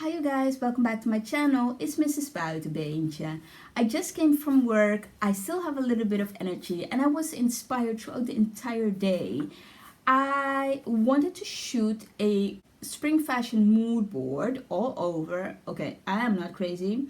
Hi you guys, welcome back to my channel. It's Mrs. Buitenbeentje. I just came from work. I still have a little bit of energy and I was inspired throughout the entire day. I wanted to shoot a spring fashion mood board all over. Okay, I am not crazy.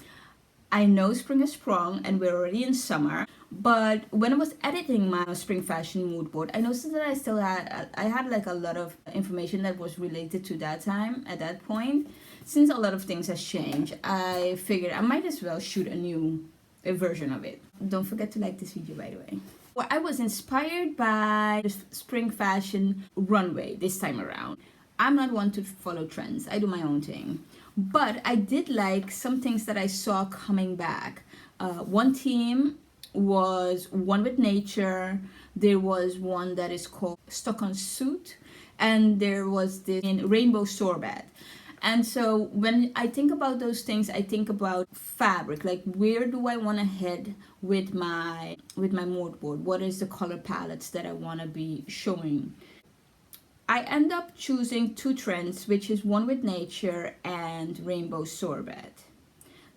I know spring has sprung and we're already in summer, but when I was editing my spring fashion mood board, I noticed that I had like a lot of information that was related to that time at that point. Since a lot of things has changed, I figured I might as well shoot a version of it. Don't forget to like this video, by the way. Well, I was inspired by the spring fashion runway this time around. I'm not one to follow trends. I do my own thing. But I did like some things that I saw coming back. One team was one with nature. There was one that is called Stuck on Suit. And there was this in rainbow sorbet. And so when I think about those things, I think about fabric. Like, where do I want to head with my mood board? What is the color palettes that I want to be showing? I end up choosing two trends, which is one with nature and rainbow sorbet.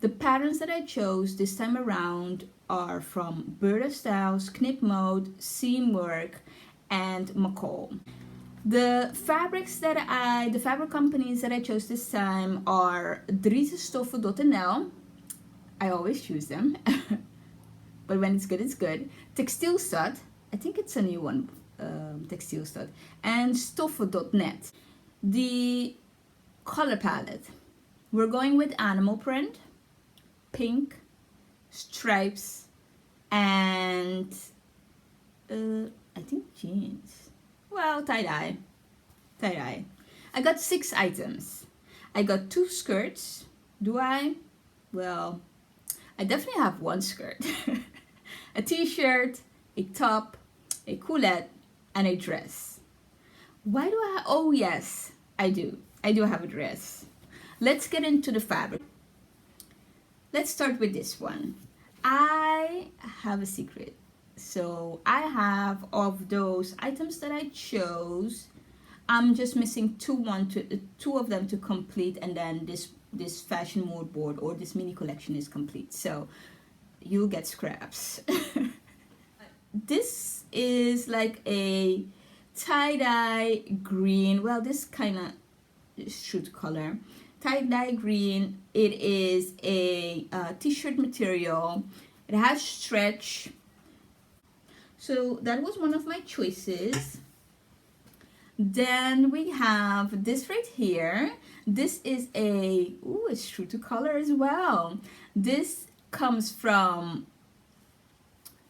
The patterns that I chose this time around are from Burdastyle, Knipmode, Seamwork, and McCall. The fabric companies that I chose this time are Stoffen.nl. I always choose them, but when it's good, it's good. Textile Stud, I think it's a new one. Textile Stud, and Stoffen.net. The color palette, we're going with animal print, pink, stripes, and I think jeans. Well, tie-dye. I got 6 items. I got 2 skirts. Do I? Well, I definitely have 1 skirt. A t-shirt, a top, a culotte, and a dress. Why do I? Oh yes, I do have a dress. Let's get into the fabric. Let's start with this one. I have a secret. So I have, of those items that I chose, I'm just missing two of them to complete, and then this fashion mood board or this mini collection is complete. So you'll get scraps. This is like a tie-dye green. Well, this kind of shoot color. Tie-dye green. It is a t-shirt material. It has stretch. So that was one of my choices. Then we have this right here. This is it's true to color as well. This comes from,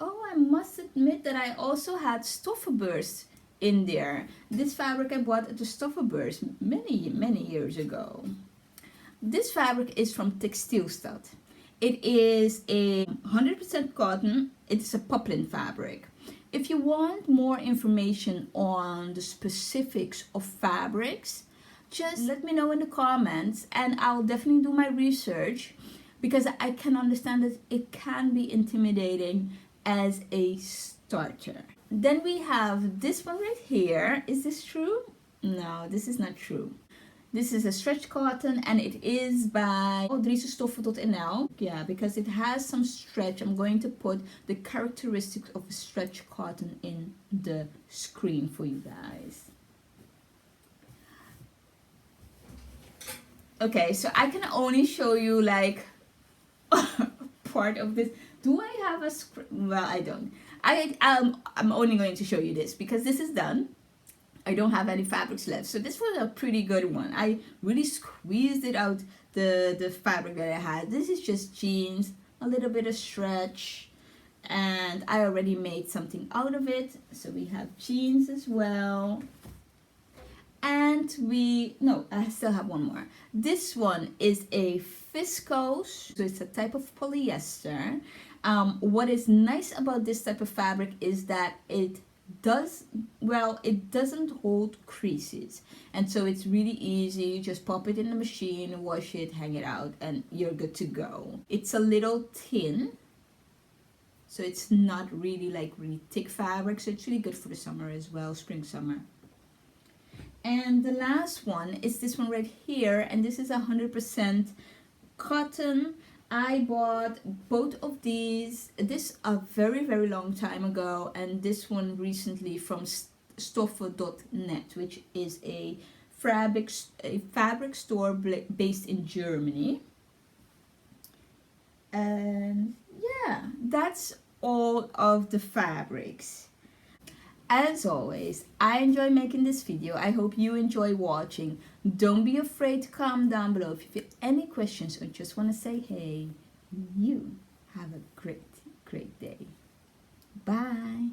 I must admit that I also had Stoffenburst in there. This fabric I bought at the Stoffenburst many years ago. This fabric is from Textile Stud. It is a 100% cotton. It's a poplin fabric. If you want more information on the specifics of fabrics, just let me know in the comments and I'll definitely do my research, because I can understand that it can be intimidating as a starter. Then we have this one right here. Is this true? No, this is not true. This is a stretch cotton and it is by Stoffen.nl. Yeah, because it has some stretch. I'm going to put the characteristics of a stretch cotton in the screen for you guys. Okay, so I can only show you like part of this. Do I have a script? Well, I don't. I'm only going to show you this because this is done. I don't have any fabrics left. So this was a pretty good one. I really squeezed it out, the fabric that I had. This is just jeans, a little bit of stretch, and I already made something out of it. So we have jeans as well. And I still have one more. This one is a viscose, so it's a type of polyester. What is nice about this type of fabric is that it doesn't hold creases, and so it's really easy. You just pop it in the machine, wash it, hang it out, and you're good to go. It's a little thin, so it's not really thick fabric, so it's really good for the summer as well, spring summer. And the last one is this one right here, and this is 100% cotton. I bought both of these, this a very long time ago, and this one recently from stoffe.net, which is a fabric store based in Germany. And yeah, that's all of the fabrics. As always, I enjoy making this video. I hope you enjoy watching. Don't be afraid to comment down below if you have any questions or just want to say hey. You have a great day. Bye.